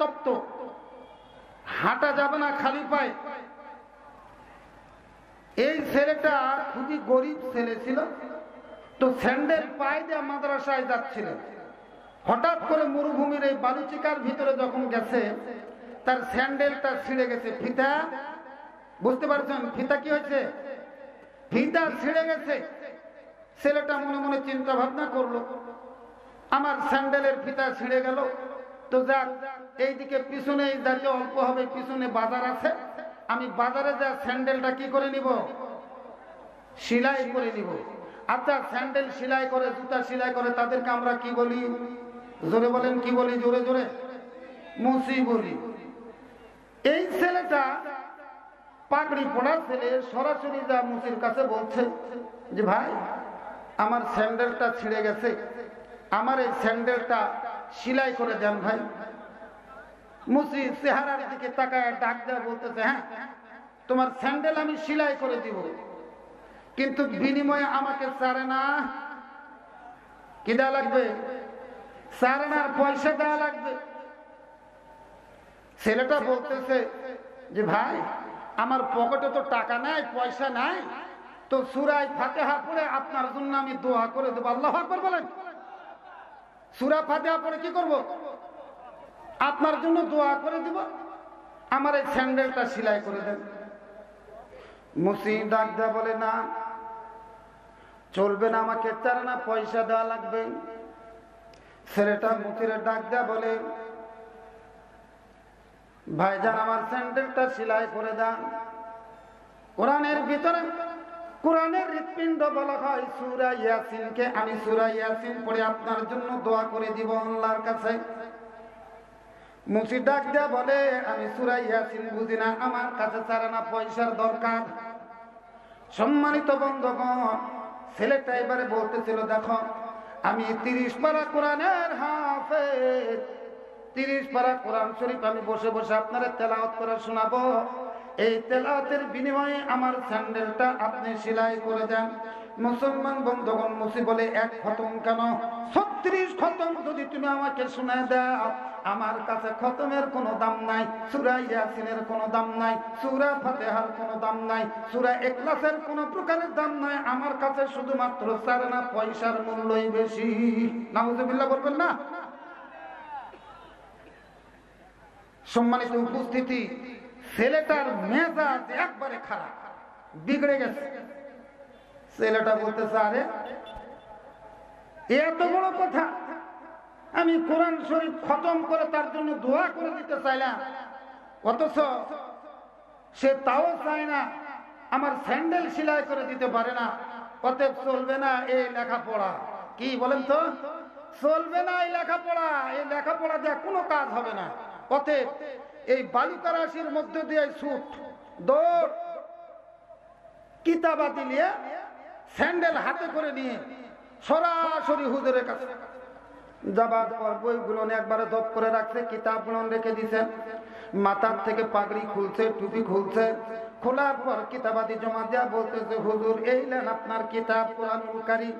তপ্ত, হাঁটা যাবে না খালি পায়ে। এই ছেলেটা খুবই গরিব ছেলে ছিল, তো স্যান্ডেল পায়ে দিয়ে মাদ্রাসায় যাচ্ছিল। হঠাৎ করে মরুভূমির এই বালুচিকার ভিতরে যখন গেছে, তার স্যান্ডেলটা ছিঁড়ে গেছে। ফিতা, বুঝতে পারছেন ফিতা কি হয়েছে? ফিতা ছিঁড়ে গেছে। ছেলেটা মনে মনে চিন্তা ভাবনা করলো, আমার স্যান্ডেলের ফিতা ছিঁড়ে গেল, তো যাক, এইদিকে পিছনে যাতে অল্প হবে, পিছনে বাজার আছে, আমি বাজারে যা স্যান্ডেলটা কি করে নিব, সেলাই করে নিব। আচ্ছা, স্যান্ডেল সেলাই করে, জুতা সেলাই করে, তাদেরকে আমরা কি বলি? জোরে বলেন, কি বলি? জোরে জোরে মুসি বলি। এই ছেলেটা পাগড়ি পড়া ছেলে সরাসরি যা মুসির কাছে বলছে যে ভাই, আমার স্যান্ডেলটা ছিঁড়ে গেছে, আমার এই স্যান্ডেলটা সেলাই করে দেন ভাই। মুসি চেহারার দিকে তাকায় ডাক দেওয়া বলতেছে, হ্যাঁ তোমার স্যান্ডেল আমি সেলাই করে দিব, কিন্তু বিনিময়ে আমাকে চারানা কি দেওয়া লাগবে? চারানার পয়সা দেওয়া লাগবে। ছেলেটা বলতেছে যে ভাই, আমার পকেটে তো টাকা নাই, পয়সা নাই, তো সূরা ফাতিহা পড়ে আপনার জন্য আমি দোয়া করে দেবো। আল্লাহু আকবার বলেন। সূরা ফাতিহা পড়ে কি করব? আপনার জন্য দোয়া করে দিব, আমার এই স্যান্ডেলটা সেলাই করে দেন। মুসি ডাক দেয়া বলে, না চলবে না, আমাকে চারানা পয়সা দেওয়া লাগবে। ছেলেটা মুসিরে ডাক দেয়া বলে, ভাইজান আমার স্যান্ডেলটা সেলাই করে দেন। কোরআনের ভিতরে, কোরআনের হৃৎপিণ্ড বলা হয় সূরা ইয়াসিনকে, আমি সূরা ইয়াসিন পড়ে আপনার জন্য দোয়া করে দিব আল্লাহর কাছে। মুসি ডাক দেয়া বলে, আমি সূরা ইয়াসিন বুঝি না, আমার কাছে চারানা পয়সার দরকার। সম্মানিত বন্ধুগণ, ছেলেটা এবারে বলতেছিল, দেখো আমি 30 পারা কোরআনের হাফেজ, 30 পারা কোরআন শরীফ আমি বসে বসে আপনারা তেলাওয়াত করে শোনাবো। এই তেলাওয়াতের বিনিময়ে আমার স্যান্ডেলটা আপনি সেলাই করে দেন। মুসলমান বন্ধুগণ, মুসি বলে, এক খতম কেন, 36 খতম যদি তুমি আমাকে শোনায় দাও, আমার কাছে খতমের কোনো দাম নাই, সূরা ইয়াসিনের কোনো দাম নাই, সূরা ফাতিহার কোনো দাম নাই, সূরা ইখলাসের কোনো প্রকারের দাম নাই, আমার কাছে শুধুমাত্র চারানা পয়সার মূল্যই বেশি। নাউজুবিল্লাহ বলবেন না? সম্মানিত উপস্থিতি, ছেলেটার মেজাজ একবারে খারাপ, বিগড়ে গেছে। ছেলেটা বলতেছে, আরে এত বড় কথা, আমি কোরআন শরীফ খতম করে তার জন্য দোয়া করে দিতে চাইলাম, অথচ সে তাও চায় না, আমার স্যান্ডেল সেলাই করে দিতে পারে না। অতএব চলবে না এই লেখাপড়া। কি বলেন তো? চলবে না এই লেখাপড়া, এই লেখাপড়া দিয়ে কোনো কাজ হবে না। অতএব এই বালুকা রাশির মধ্যে দিয়ে ছুট দৌড়, কিতাবাতি নিয়ে স্যান্ডেল হাতে করে নিয়ে সরাসরি হুজুরের কাছে যাবার পর বইগুলো একবারে দপ করে রাখছে, কিতাবগুলো রেখে দিছে, মাথার থেকে পাগড়ি খুলছে, টুপি খুলছে, খোলার পর কিতাবাদি জমা দেয়া বলতেছে, হুজুর এই নেন আপনার কিতাব কোরআনুল কারীম,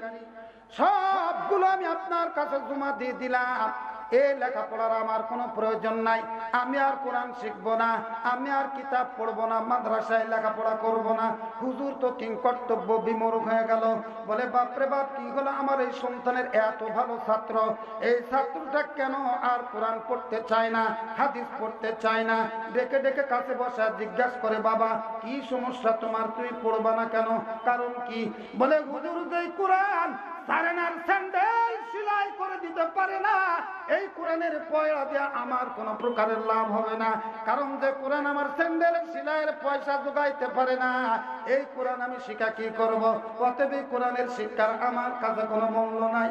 সবগুলো আমি আপনার কাছে জমা দিয়ে দিলাম। এই লেখাপড়ার আমার কোনো প্রয়োজন নাই, আমি আর কোরআন শিখবো না, আমি আর কিতাব পড়বো না, মাদ্রাসায় লেখাপড়া করব না। হুজুর তো কিংকর্তব্য বিমূঢ় হয়ে গেল, বলে বাপরে বাপ, কি হলো আমার এই সন্তানের, এত ভালো ছাত্র, এই ছাত্রটা কেন আর কোরআন পড়তে চায় না, হাদিস পড়তে চায় না। ডেকে ডেকে কাছে বসা জিজ্ঞাসা করে, বাবা কি সমস্যা তোমার, তুমি পড়বা না কেন, কারণ কি? বলে হুজুর যে কোরআন চারানার স্যান্ডেল সেলাই করে দিতে পারে না, এই কোরআনের পয়সা দিয়ে আমার কোনো প্রকারের লাভ হবে না, কারণ যে কোরআন আমার স্যান্ডেল সেলাইয়ের পয়সা যোগাইতে পারে না, এই কোরআন আমি শিক্ষা কি করব? অতএব এই কোরআনের শিক্ষার আমার কাছে কোনো মূল্য নাই।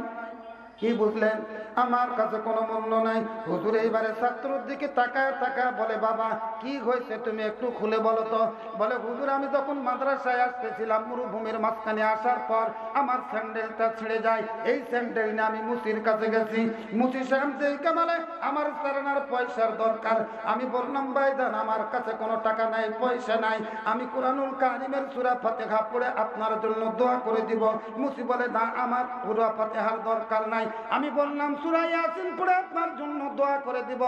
কি বুঝলেন? আমার কাছে কোনো মূল্য নাই। হুজুর এইবারে ছাত্রর দিকে তাকায় তাকায় বলে, বাবা কি হয়েছে তুমি একটু খুলে বলো তো। বলে হুজুর, আমি যখন মাদ্রাসায় আসতেছিলাম, মরুভূমির মাঝখানে আসার পর আমার স্যান্ডেলটা ছিঁড়ে যায়, এই স্যান্ডেল নিয়ে আমি মুসির কাছে গেছি। মুসি সাহেব দেখে বলে, আমার চারানার পয়সার দরকার। আমি বললাম, ভাইজান আমার কাছে কোনো টাকা নাই, পয়সা নাই, আমি কোরআনুল কারীমের সূরা ফাতিহা পড়ে আপনার জন্য দোয়া করে দিব। মুসি বলে, না আমার সূরা ফাতিহার দরকার নাই, আমি বললাম সূরা ইয়াসিন পড়ে আপনার জন্য দোয়া করে দিব।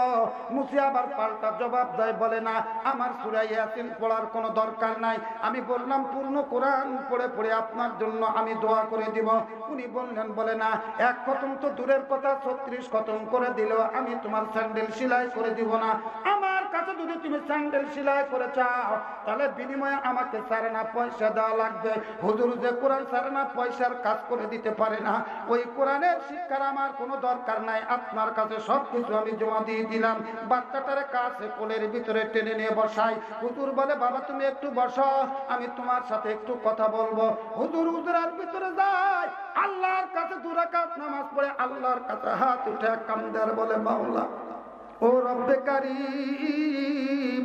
মুসি আবার পাল্টা জবাব দেয়, বলে না আমার সূরা ইয়াসিন পড়ার কোনো দরকার নাই। আমি বললাম পূর্ণ কোরআন পড়ে পড়ে আপনার জন্য আমি দোয়া করে দিব। উনি বললেন, বলে না এক খতম তো দূরের কথা, 36 খতম করে দিলেও আমি তোমার স্যান্ডেল সেলাই করে দিব না। আমার কাছে যদি তুমি স্যান্ডেল সেলাই করে চাও তাহলে বিনিময়ে আমাকে সারানা পয়সা দেওয়া লাগবে। হুজুর যে কোরআন সারানা পয়সার কাজ করে দিতে পারে না, ওই কোরআনের শিক্ষার আমার কোনো দরকার নাই, আপনার কাছে সবকিছু আমি জমা দিয়ে দিলাম। বাচ্চাটার কাছে কোলের ভিতরে টেনে নিয়ে বসাই। হুজুর বলে, বাবা তুমি একটু বসো, আমি তোমার সাথে একটু কথা বলবো। হুজুর হুজুরার ভিতরে যায়, আল্লাহর কাছে 2 রাকাত নামাজ পড়ে আল্লাহর কাছে হাত উঠে কান্দার, বলে মাওলা ও রব্বে কারীম,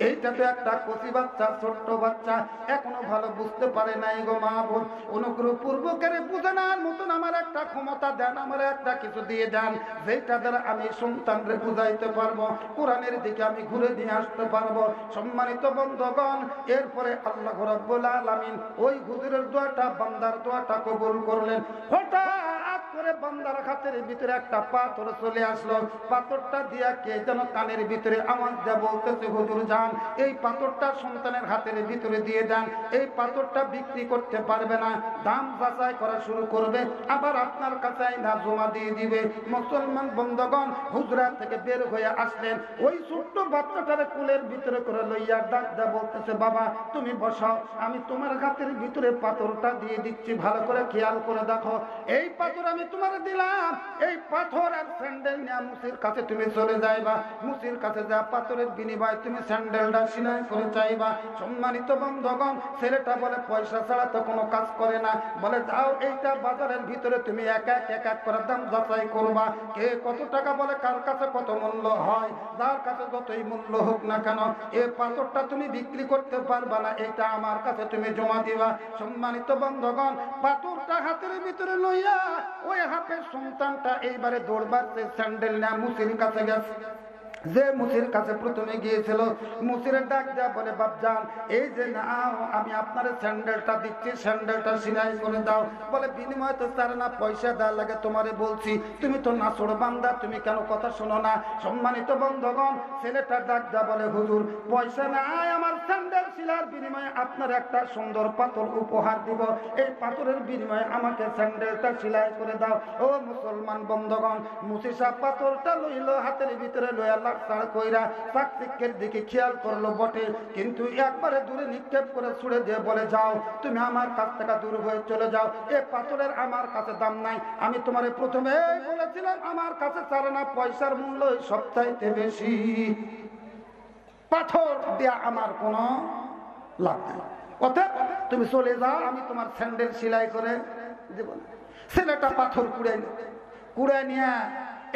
এইটা তো একটা কচি বাচ্চা, ছোট্ট বাচ্চা, এখনো ভালো বুঝতে পারে নাই গো মাহবুব। অনুগ্রহ পূর্বকের বুঝানোর মতন আমার একটা ক্ষমতা দেন, আমার একটা কিছু দিয়ে দেন, যেটা দ্বারা আমি সন্তানরে বুঝাইতে পারবো, কোরআনের দিকে আমি ঘুরে দিয়ে আসতে পারবো। সম্মানিত বন্ধুগণ, এরপরে আল্লাহ রাব্বুল আলামিন ওই হুজুরের দোয়াটা, বান্দার দোয়াটা কবুল করলেন। হঠাৎ করে বান্দার হাতের ভিতরে একটা পাথর চলে আসলো। পাথরটা দিয়া কে যেন কানের ভিতরে আওয়াজ দেয়া বলতেছে, হুজুর যান এই পাথরটা সন্তানের হাতের ভিতরে দিয়ে দেন, এই পাথরটা বিক্রি করতে পারবে না, দাম যাচাই করা শুরু করবে, আবার আপনার কাছে না জমা দিয়ে দিবে। মুসলমান বন্ধুগণ হুজরা থেকে বের হয়ে আসলেন, ওই ছোট্ট বাচ্চাটারে কোলের ভিতরে করে লইয়া ডাক দেয়া বলতেছে, বাবা তুমি বসো, আমি তোমার হাতের ভিতরে পাথরটা দিয়ে দিচ্ছি, ভালো করে খেয়াল করে দেখো। এই পাথর আমি তোমার দিলাম, এই পাথর আর স্যান্ডেল নিয়ে মুসির কাছে তুমি চলে যাইবা, মুসির কাছে যা পাথরের বিনিময়ে তুমি স্যান্ডেলটা সেলাই করে চাইবা। সম্মানিত বন্ধুগণ, ছেলেটা বলে পয়সা ছাড়া তো কোনো কাজ করে না, বলে যাও এইটা বাজারের ভিতরে তুমি এক এক করে দাম যাচাই করবা, কে কত টাকা বলে, কার কাছে কত মূল্য হয়, যার কাছে যতই মূল্য হোক না কেন এই পাথরটা তুমি বিক্রি করতে পারবা না, এটা আমার কাছে তুমি জমা দিবা। সম্মানিত বন্ধুগণ, পাথরটা হাতের ভিতরে লইয়া ওই হাফের সন্তানটা এইবারে দৌড়বাড়তে স্যান্ডেল না মুসির কাছে গেছে। যে মুসির কাছে প্রথমে গিয়েছিল, মুসিরের ডাক দেয়া বলে, বাপজান এই যে নাও আমি আপনার স্যান্ডেলটা দিচ্ছি, স্যান্ডেলটা সেলাই করে দাও। বলে বিনিময়ে তো তার না পয়সা দেওয়ার লাগে, তোমারে বলছি তুমি তো নাছোড় বান্দা, তুমি কেন কথা শোনো না। সম্মানিত বন্ধুগণ, ছেলেটা ডাক দেয়া বলে, হুজুর পয়সা নাই, আমার স্যান্ডেল সেলাইয়ের বিনিময়ে আপনার একটা সুন্দর পাথর উপহার দিব, এই পাথরের বিনিময়ে আমাকে স্যান্ডেলটা সেলাই করে দাও। ও মুসলমান বন্ধুগণ, মুসি সাহেব পাথরটা লইল, হাতের ভিতরে লইয়া চাকচিকের দিকে খেয়াল করলো বটে, কিন্তু একবারে দূরে নিক্ষেপ করে ছুড়ে দিয়ে বলে, যাও তুমি আমার কাছ থেকে দূর হয়ে চলে যাও, এ পাথরের আমার কাছে দাম নাই। আমি তোমারে প্রথমে বলেছিলাম আমার কাছে চারানা পয়সার মূল্য সবচাইতে বেশি, পাথর দেয়া আমার কোনো লাভ নাই, অতএব তুমি চলে যাও, আমি তোমার স্যান্ডেল সেলাই করে দেব না। ছেলেটা পাথর কুড়াই নিয়ে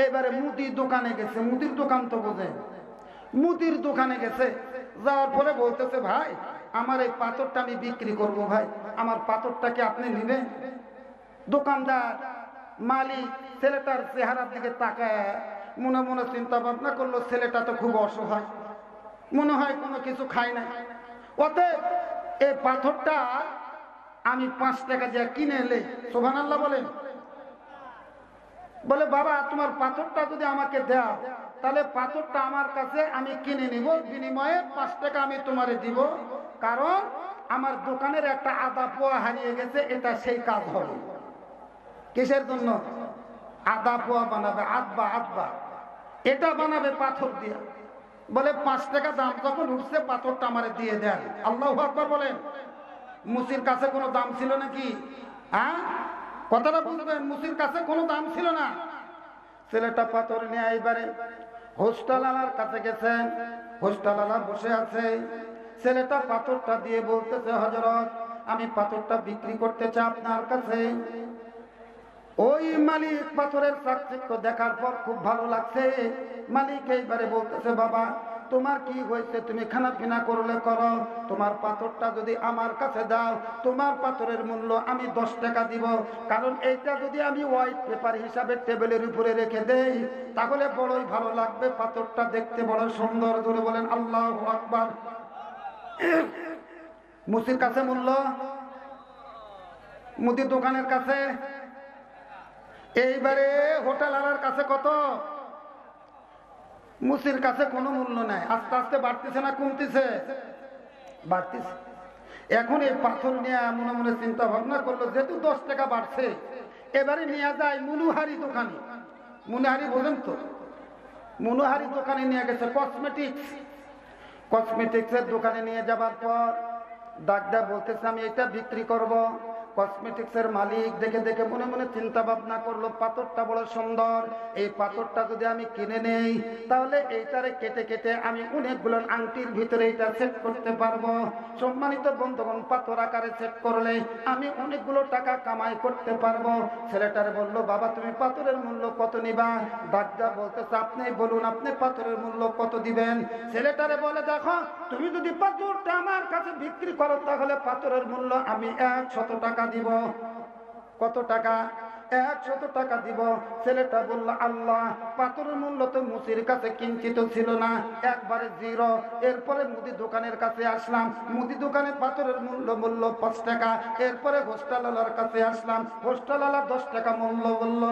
এবারে মুদির দোকানে গেছে, মুদির দোকান তো বোঝে, মুদির দোকানে গেছে, যাওয়ার পরে বলতেছে, ভাই আমার এই পাথরটা আমি বিক্রি করব, ভাই আমার পাথরটাকে আপনি নিবেন? দোকানদার মালিক ছেলেটার চেহারার দিকে তাকায় মনে মনে চিন্তা ভাবনা করলো, ছেলেটা তো খুব অসহায়, মনে হয় কোনো কিছু খায় না, অতএব এই পাথরটা আমি 5 টাকা দিয়ে কিনে এলে। সুবহানাল্লাহ বলেন। বলে, বাবা তোমার পাথরটা যদি আমাকে দাও তাহলে পাথরটা আমার কাছে আমি কিনে নিব, বিনিময়ে 5 টাকা আমি তোমারে দিব, কারণ আমার দোকানের একটা আদা পোয়া হারিয়ে গেছে, এটা সেই কাজ হবে। কিসের জন্য? আদা পোয়া বানাবে, আদবা এটা বানাবে পাথর দিয়ে। বলে 5 টাকা দাম যখন উঠছে পাথরটা আমারে দিয়ে দেন। আল্লাহু আকবার বলেন। মুসির কাছে কোনো দাম ছিল নাকি? হ্যাঁ, কথাটা বুঝবেন, মুসির কাছে কোনো দাম ছিল না। ছেলেটা পাথর নিয়ে এইবারে হোস্টেলালার কাছে গেছেন, হোস্টেলালা বসে আছে, ছেলেটা পাথরটা দিয়ে বলতেছে, হযরত আমি পাথরটা বিক্রি করতে চাই আপনার কাছে। ওই মালিক পাথরের চাকচিক্য দেখার পর খুব ভালো লাগছে। মালিক এইবারে বলতেছে, বাবা তোমার কি হয়েছে, তুমি খানা পিনা করলে করো, তোমার পাথরটা যদি আমার কাছে দাও তোমার পাথরের মূল্য আমি 10 টাকা দিব, কারণ এইটা যদি আমি হোয়াইট পেপার হিসাবে টেবিলের উপরে রেখে দেই তাহলে বড়ই ভালো লাগবে, পাথরটা দেখতে বড় সুন্দর। ধরে বলেন আল্লাহু আকবার। মুসির কাছে মূল্য, মুদির দোকানের কাছে এইবারে হোটেল আলার কাছে কত, মুসির কাছে কোনো মূল্য নাই। আস্তে আস্তে বাড়তেছে না কমতেছে? বাড়তেছে। এখন এই পাথর নিয়ে মনে মনে চিন্তা ভাবনা করলো, যেহেতু 10 টাকা বাড়ছে, এবারে নিয়ে যায় মনুহারি দোকানে। মনুহারি বলেন তো? মনুহারি দোকানে নিয়ে গেছে, কসমেটিক্সের দোকানে নিয়ে যাবার পর ডাকদা বলতেছে আমি এটা বিক্রি করব। কসমেটিক্সের মালিক দেখে দেখে মনে মনে চিন্তা ভাবনা করলো, পাথরটা বড় সুন্দর, এই পাথরটা যদি আমি কিনে নেই তাহলে এইটারে কেটে কেটে আমি অনেকগুলো আংটির ভিতরে এটা সেট করতে পারবো। সম্মানিত বন্ধুগণ, পাথর আকারে সেট করলে আমি অনেকগুলো টাকা কামাই করতে পারবো। ছেলেটারে বললো, বাবা তুমি পাথরের মূল্য কত নিবা? ডাকদা বলতেছে আপনি বলুন, আপনি পাথরের মূল্য কত দিবেন? ছেলেটারে বলে, দেখো তুমি যদি পাথরটা আমার কাছে বিক্রি করো তাহলে পাথরের মূল্য আমি 100 টাকা দিব। কত টাকা? 100 টাকা দিব। ছেলেটা বলল, আল্লাহ, পাথরের মূল্য তো মুসির কাছে কিঞ্চিত ছিল না, একবারে 0। এরপরে মুদি দোকানের কাছে আসলাম, মুদি দোকানে পাথরের মূল্য 5 টাকা। এরপরে হোস্টেলার কাছে আসলাম, হোস্টেলার 10 টাকা মূল্য বলল।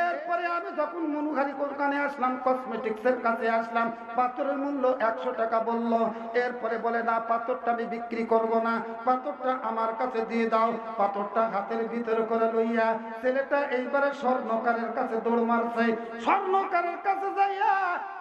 এরপরে আমি যখন মনুহারি দোকানে আসলাম, কসমেটিক্সের কাছে আসলাম, পাথরের মূল্য 100 টাকা বলল। এরপরে বলে, না, পাথরটা আমি বিক্রি করব না, পাথরটা আমার কাছে দিয়ে দাও। পাথরটা হাতের ভিতরে করে লইয়া ছেলেটা এইবারে স্বর্ণকারের কাছে দৌড় মারছে। স্বর্ণকারের কাছে যাইয়া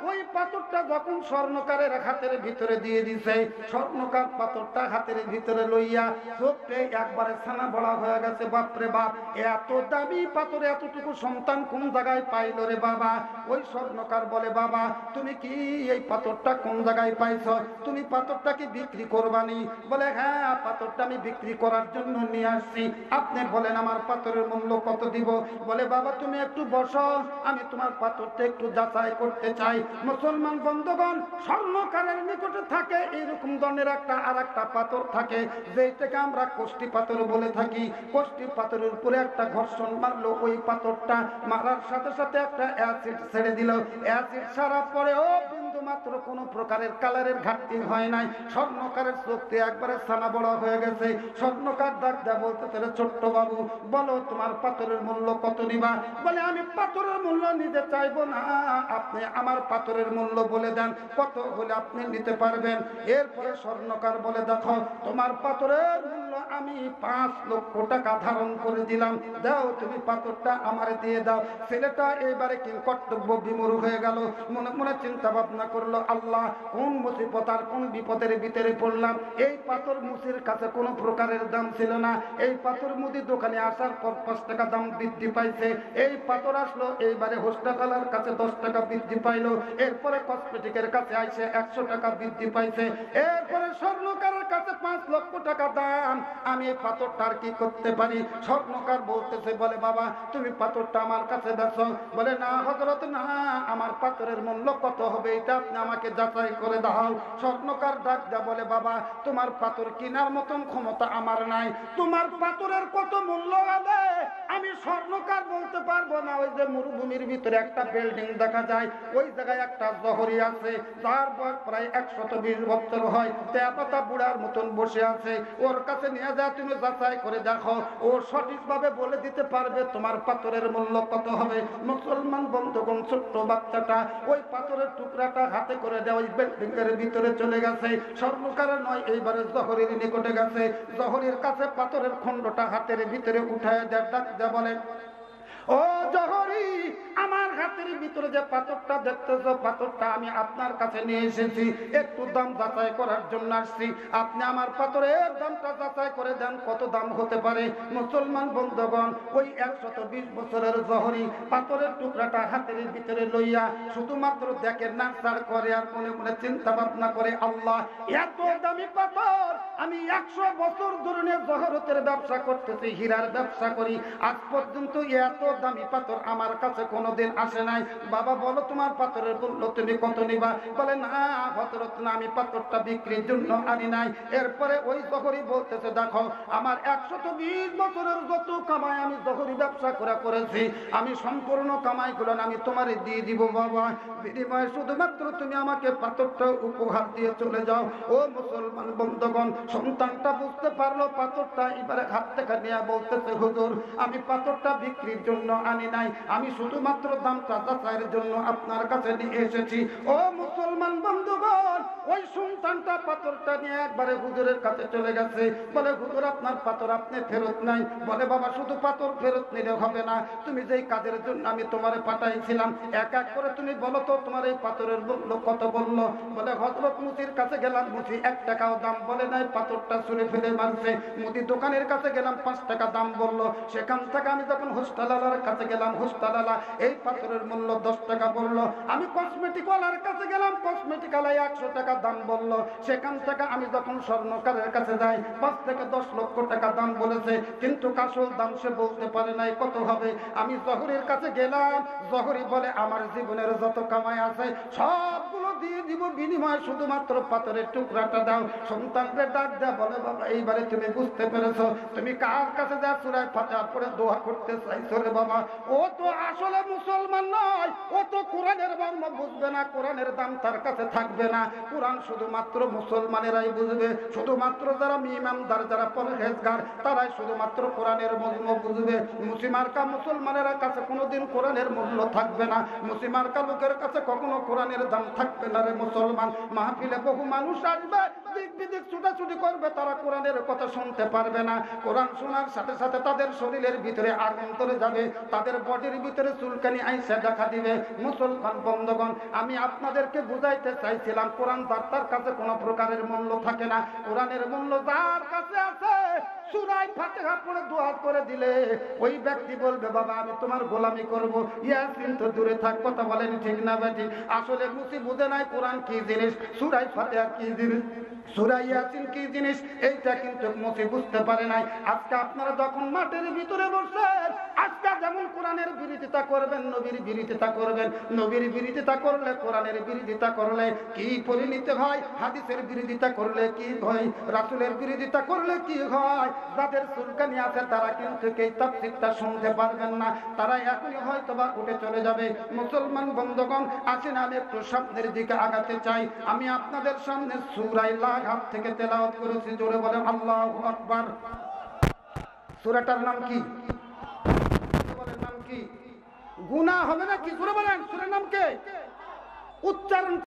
ওই পাথরটা যখন স্বর্ণকারের হাতের ভিতরে দিয়ে দিছে, স্বর্ণকার পাথরটা হাতের ভিতরে লইয়া চোখে একবারে ছানা বড়া হয়ে গেছে। বাপরে বাপ, এত দামি পাথর এতটুকু সন্তান কোন জায়গায় পাইল রে বাবা? ওই স্বর্ণকার বলে, বাবা তুমি কি এই পাথরটা কোন জায়গায় পাইছো? তুমি পাথরটা কি বিক্রি করবানি? বলে, হ্যাঁ, পাথরটা আমি বিক্রি করার জন্য নিয়ে আসছি। আপনি বলেন আমার পাথরের মূল্য কত দিব? বলে, বাবা তুমি একটু বসো, আমি তোমার পাথরটা একটু যাচাই করতে চাই। মুসলমান বন্ধুগণ, স্বর্ণকারের নিকটে থাকে এইরকম ধরনের আরেকটা পাথর থাকে, যেটাকে আমরা কোষ্ঠী পাথর বলে থাকি। কোষ্ঠী পাথরের উপরে একটা ঘর্ষণ মারলো, ওই পাথরটা মারার সাথে সাথে একটা অ্যাসিড ছেড়ে দিল। অ্যাসিড ছাড়ার পরেও বিন্দু মাত্র কোনো প্রকারের কালারের ঘাটতি হয় নাই। স্বর্ণকারের চোখতে একবারে ছানা বড় হয়ে গেছে। স্বর্ণকার ডাক দেয়া বলতে, ছোট্ট বাবু বলো তোমার পাথরের মূল্য কত নিবা? বলে, আমি পাথরের মূল্য নিতে চাইবো না, আপনি আমার পাথরের মূল্য বলে দেন, কত হলে আপনি নিতে পারবেন? এরপরে স্বর্ণকার বলে, দেখো তোমার পাথরের মূল্য আমি 5 লক্ষ টাকা ধারণ করে দিলাম, দাও তুমি পাথরটা আমারে দিয়ে দাও। ছেলেটা এবারে কি কর্তব্য বিমূঢ় হয়ে গেল। মনে মনে চিন্তা ভাবনা করলো, আল্লাহ, কোন মুসিবত আর কোন বিপদের ভিতরে পড়লাম। এই পাথর মুসির কাছে কোনো প্রকারের দাম ছিল না। এই পাথর মুদি দোকানে আসার পর 5 টাকা দাম বৃদ্ধি পাইছে। এই পাথর আসলো এইবারে হোস্টেলার কাছে 10 টাকা বৃদ্ধি পাইলো। এরপরে কসমেটিকের কাছে আইসে 100 টাকা বৃদ্ধি পাইছে। এরপরে স্বর্ণকারের কাছে 5 লক্ষ টাকা দাম। আমি এই পাথরটা আর কি করতে পারি? স্বর্ণকার বলতেছে, বলে, বাবা তুমি পাথরটা আমার কাছে বেচো। বলে, না হযরত, না, আমার পাথরের মূল্য কত হবে এটা আপনি আমাকে যাচাই করে দাও। স্বর্ণকার ডাক দেয়া বলে, বাবা তোমার পাথর কেনার মতন ক্ষমতা আমার নাই, তোমার পাথরের কত মূল্য হবে আমি স্বর্ণকার বলতে পারবো না। ওই যে মরুভূমির ভিতরে একটা বিল্ডিং দেখা যায়, ওই জায়গায় একটা জহরি আছে, যার বয়স প্রায় 120 বছর হয়, তেপাতা বুড়ার মতন বসে আছে। ওর কাছে নিয়ে যা, তুমি যাচাই করে দেখো, ও সঠিকভাবে বলে দিতে পারবে তোমার পাথরের মূল্য কত হবে। মুসলমান বন্ধুগণ, ছোট্ট বাচ্চাটা ওই পাথরের টুকরাটা হাতে করে দেওয়া ওই বিল্ডিং এর ভিতরে চলে গেছে। স্বর্ণকারের নয়, এইবারে জহরির নিকটে গেছে। জহরির কাছে পাথরের খণ্ডটা হাতের ভিতরে উঠায় দেয়া বলে, ও জহরি, আমার হাতের ভিতরে যে পাথরটা দেখতেছো, পাথরটা আমি আপনার কাছে নিয়ে এসেছি, একটু দাম যাচাই করার জন্য আসছি। আপনি আমার পাথরের দামটা যাচাই করে দেন, কত দাম হতে পারে। মুসলমান বন্ধুগণ, ওই 120 বছরের জহরি পাথরের টুকরাটা হাতের ভিতরে লইয়া শুধুমাত্র দেখে নাচার করে আর মনে মনে চিন্তা ভাবনা করে, আল্লাহ, এত দামি পাথর আমি 100 বছর ধরে জহরতের ব্যবসা করতেছি, হীরার ব্যবসা করি, আজ পর্যন্ত এত দামি পাথর আমার কাছে কোনোদিন আসে নাই। বাবা বলো তোমার পাথরের মূল্য তুমি কত নিবা? বলে, না হযরত, না, আমি পাথরটা বিক্রির জন্য আনি নাই। এরপরে ওই জহরি বলতেছে, দেখো আমার 120 বছরের যত কামাই আমি জহরি ব্যবসা করেছি, আমি সম্পূর্ণ কামাইগুলো আমি তোমারে দিয়ে দিব বাবা, বিনিময়ে শুধুমাত্র তুমি আমাকে পাথরটা উপহার দিয়ে চলে যাও। ও মুসলমান বন্ধুগণ, সন্তানটা বুঝতে পারলো পাথরটা, এবারে হাত থেকে নিয়ে বলতেছে, হুজুর আমি পাথরটা বিক্রির জন্য আনি নাই, আমি শুধুমাত্র দামটা যাচাইয়ের জন্য আপনার কাছে নিয়ে এসেছি। ও মুসলমান বন্ধুগণ, ওই সন্তানটা পাথরটা নিয়ে একবারে হুজুরের কাছে চলে গেছে। বলে হুজুর আপনার পাথর আপনি ফেরত নাই। বলে বাবা শুধু পাথর ফেরত নিলে হবে না, তুমি যেই কাজের জন্য আমি তোমারে পাঠাইছিলাম এক এক করে তুমি বলো তো তোমার এই পাথরের মূল্য কত বললো। বলে হযরত মুচির কাছে গেলাম, মুচি 1 টাকাও দাম বলে নাই, পাথরটা ছুঁড়ে ফেলে মারছে। মুদি দোকানের কাছে গেলাম, 5 টাকা দাম বললো। সেখান থেকে আমি যখন হোস্টালালার কাছে গেলাম, হোস্টালালা এই পাথরের মূল্য 10 টাকা বললো। আমি কসমেটিক ওয়ালার কাছে গেলাম, কসমেটিক ওয়ালা 100 টাকা দাম বললো। সেখান থেকে আমি যখন স্বর্ণকারের কাছে যাই, 5 থেকে 10 লক্ষ টাকা দাম বলেছে, কিন্তু আসল দাম সে বলতে পারে নাই কত হবে। আমি জহরির কাছে গেলাম, জহরি বলে আমার জীবনের যত কামাই আছে সবগুলো দিয়ে দিব, বিনিময়ে শুধুমাত্র পাথরের টুকরাটা দাও। সন্তানকে ডাক দেয়া বলে বাবা এইবারে তুমি বুঝতে পেরেছো, তুমি কার কাছে যা সূরা ফাতিহা পড়ে দোয়া করতে চাইছো রে বাবা। ও তো আসলে মুসলমান নয়, ও তো কোরআনের মর্ম বুঝবে না, কোরআনের দাম তার কাছে থাকবে না। কোরআন শুধুমাত্র মুসলমানেরাই বুঝবে, শুধুমাত্র যারা ইমানদার, যারা পরহেজগার, তারাই শুধুমাত্র কোরআনের মর্ম বুঝবে। মুসলিমার্কা মুসলমানেরা কাছে কোনোদিন কোরআনের মূল্য থাকবে না, মুসলিমার্কা লোকের কাছে কখনো কোরআনের দাম থাকবে না রে মুসলমান। মাহফিলে বহু মানুষ আসবে, দিক বিদিক ছুটাছুটি করবে, তারা কোরআনের কথা শুনতে পারবে না। কোরআন শোনার সাথে সাথে তাদের শরীরের ভিতরে আগুন ধরে যাবে, তাদের বডির ভিতরে চুলকানি আইসা দেখা দিবে। মুসলমান বন্ধুগণ, আমি আপনাদেরকে বুঝাইতে চাইছিলাম কোরআন তার কাছে কোনো প্রকারের মূল্য থাকে না। কোরআনের মূল্য যার কাছে আছে, সূরা ফাতিহা পড়ে দোয়া করে দিলে ওই ব্যক্তি বলবে বাবা আমি তোমার গোলামি করব। ইয়াসিন তো দূরে থাক, কথা বলেন ঠিক না বেটি? আসলে মুসি বুঝে নাই কোরআন কি জিনিস, সূরা ফাতিহা কি জিনিস, সূরা ইয়াসিন কি জিনিস, এইটা কিন্তু মুসি বুঝতে পারে নাই। আজকে আপনারা যখন মাঠের ভিতরে বসেন, আজকে যেমন কোরআনের বিরোধিতা করবেন, নবীর বিরোধিতা করবেন, নবীর বিরোধিতা করলে, কোরআনের বিরোধিতা করলে কি পরিণতি হয়, হাদিসের বিরোধিতা করলে কি হয়, রাসূলের বিরোধিতা করলে কি হয়। যাদের চুলকানি আছে তারা কিন্তু এই তাফসীরটা শুনতে পারবেন না, তারা এখনই হয়তো বা উঠে চলে যাবে। মুসলমান বন্ধুগণ, আসেন আমি একটু সামনের দিকে আগাতে চাই। আমি আপনাদের সামনে সূরা লাঘব থেকে তেলাওয়াত করেছি, জোরে বলেন আল্লাহু আকবার। সূরাটার নাম কি? বলেন নাম কি? গুনাহ হবে না কি? জোরে বলেন, সূরার নাম কি? উচ্চারণ